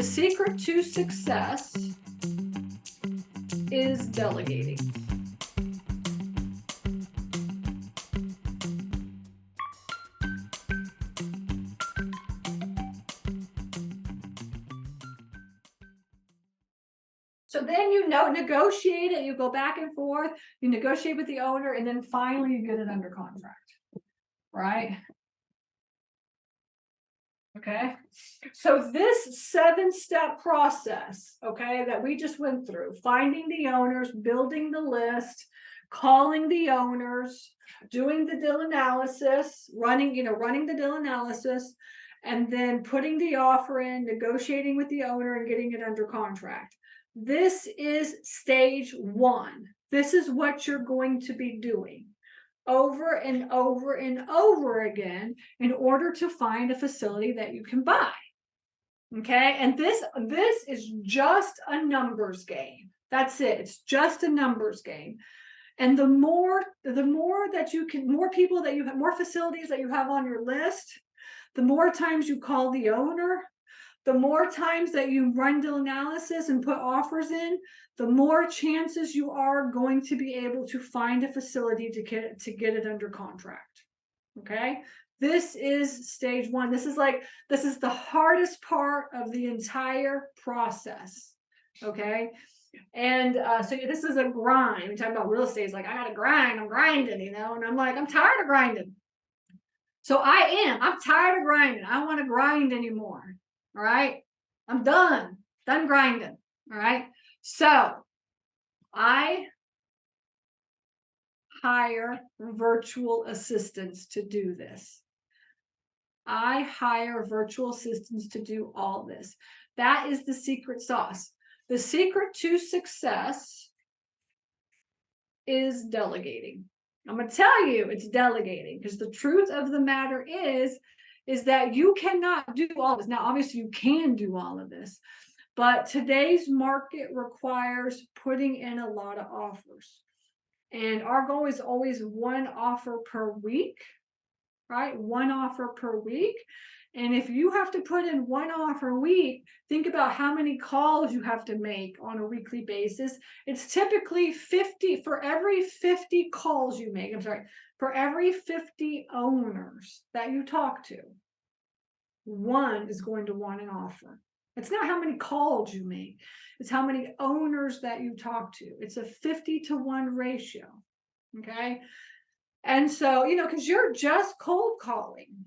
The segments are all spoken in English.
The secret to success is delegating. So then you negotiate it, you go back and forth, you negotiate with the owner, and then finally you get it under contract, right? Okay, so this 7-step process, okay, that we just went through, finding the owners, building the list, calling the owners, doing the deal analysis, running the deal analysis, and then putting the offer in, negotiating with the owner, and getting it under contract. This is stage 1. This is what you're going to be doing over and over and over again in order to find a facility that you can buy. Okay, and this is just a numbers game. That's it. It's just a numbers game. And the more that you can, more people that you have, more facilities that you have on your list, the more times you call the owner, the more times that you run deal analysis and put offers in, the more chances you are going to be able to find a facility to get it under contract. Okay, this is stage 1. This is the hardest part of the entire process. Okay, and so this is a grind. We talk about real estate. It's like, I gotta grind. I'm grinding, and I'm like, I'm tired of grinding. So I'm tired of grinding. I don't want to grind anymore. All right, I'm done grinding. All right, so I hire virtual assistants to do this. I hire virtual assistants to do all this. That is the secret sauce. The secret to success is delegating. I'm going to tell you it's delegating, because the truth of the matter is that you cannot do all this. Now, obviously, you can do all of this, but today's market requires putting in a lot of offers. And our goal is always 1 offer per week, right? 1 offer per week. And if you have to put in 1 offer a week, think about how many calls you have to make on a weekly basis. It's typically 50 for every 50 calls you make. For every 50 owners that you talk to, 1 is going to want an offer. It's not how many calls you make. It's how many owners that you talk to. It's a 50-to-1 ratio. Okay. And so, because you're just cold calling.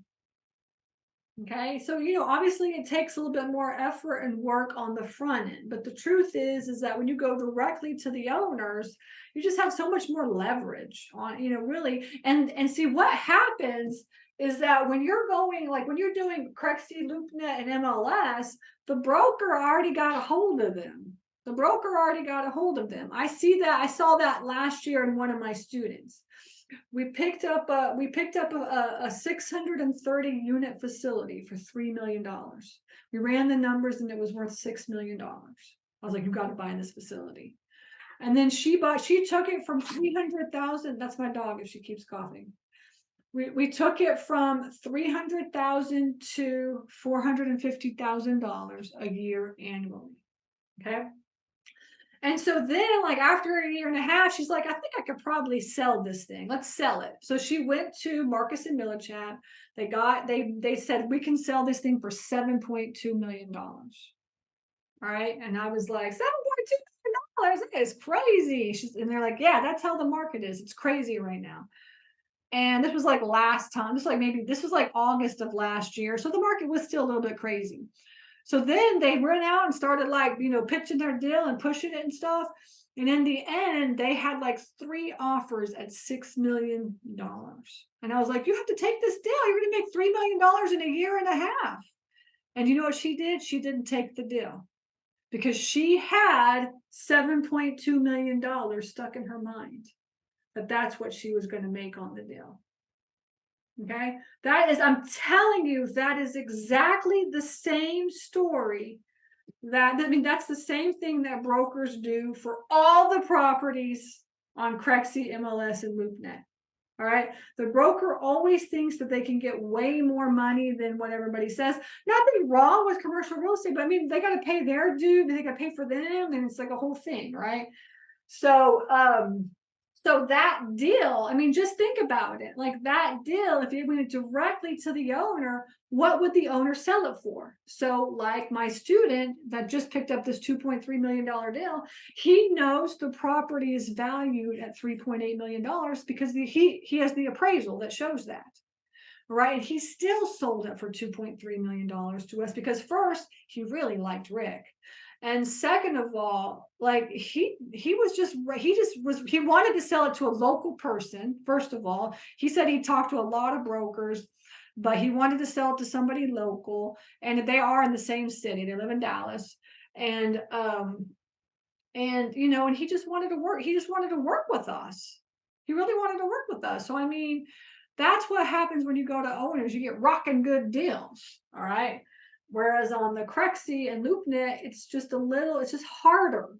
Okay, so obviously it takes a little bit more effort and work on the front end, but the truth is that when you go directly to the owners, you just have so much more leverage on, really. And see, what happens is that when you're doing Crexi, LoopNet, and MLS, the broker already got a hold of them. I saw that last year in one of my students. We picked up a 630 unit facility for $3 million. We ran the numbers and it was worth $6 million. I was like, you got to buy this facility. And then she took it from 300,000. That's my dog if she keeps coughing. We took it from $300,000 to $450,000 a year annually. Okay. And so then, like, after a year and a half, she's like, I think I could probably sell this thing. Let's sell it. So she went to Marcus and Millichat. They said, we can sell this thing for $7.2 million. All right. And I was like, $7.2 million? It's crazy. And they're like, yeah, that's how the market is. It's crazy right now. And this was like last time. This was like August of last year. So the market was still a little bit crazy. So then they went out and started pitching their deal and pushing it and stuff. And in the end, they had 3 offers at $6 million. And I was like, you have to take this deal. You're going to make $3 million in a year and a half. And you know what she did? She didn't take the deal because she had $7.2 million stuck in her mind that that's what she was going to make on the deal. Okay, I'm telling you, that is exactly the same story. That's the same thing that brokers do for all the properties on Crexi, MLS, and LoopNet. All right. The broker always thinks that they can get way more money than what everybody says. Nothing wrong with commercial real estate, but I mean, they got to pay their due, they got to pay for them, and it's like a whole thing, right? So, so that deal, I mean, just think about it. Like that deal, if it went directly to the owner, what would the owner sell it for? So, like my student that just picked up this $2.3 million deal, he knows the property is valued at $3.8 million because he has the appraisal that shows that. Right. And he still sold it for $2.3 million to us because first, he really liked Rick. And second of all, like he wanted to sell it to a local person. First of all, he said he talked to a lot of brokers, but he wanted to sell it to somebody local, and they are in the same city. They live in Dallas. And you know, and he just wanted to work. He just wanted to work with us. He really wanted to work with us. So I mean, that's what happens when you go to owners. You get rocking good deals. All right. Whereas on the Crexy and LoopNet, it's just it's just harder.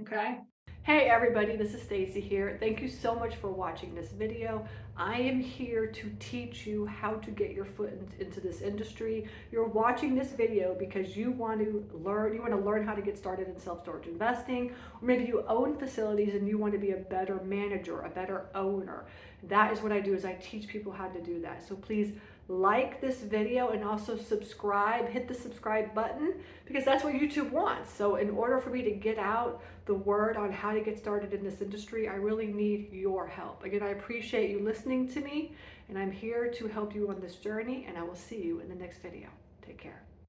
Okay. Hey everybody, this is Stacy here. Thank you so much for watching this video. I am here to teach you how to get your foot into this industry. You're watching this video because you want to learn how to get started in self-storage investing, or maybe you own facilities and you want to be a better manager, a better owner. That is what I do, is I teach people how to do that. So please like this video and also subscribe, hit the subscribe button, because that's what YouTube wants. So in order for me to get out the word on how to get started in this industry, I really need your help. Again, I appreciate you listening to me, and I'm here to help you on this journey, and I will see you in the next video. Take care.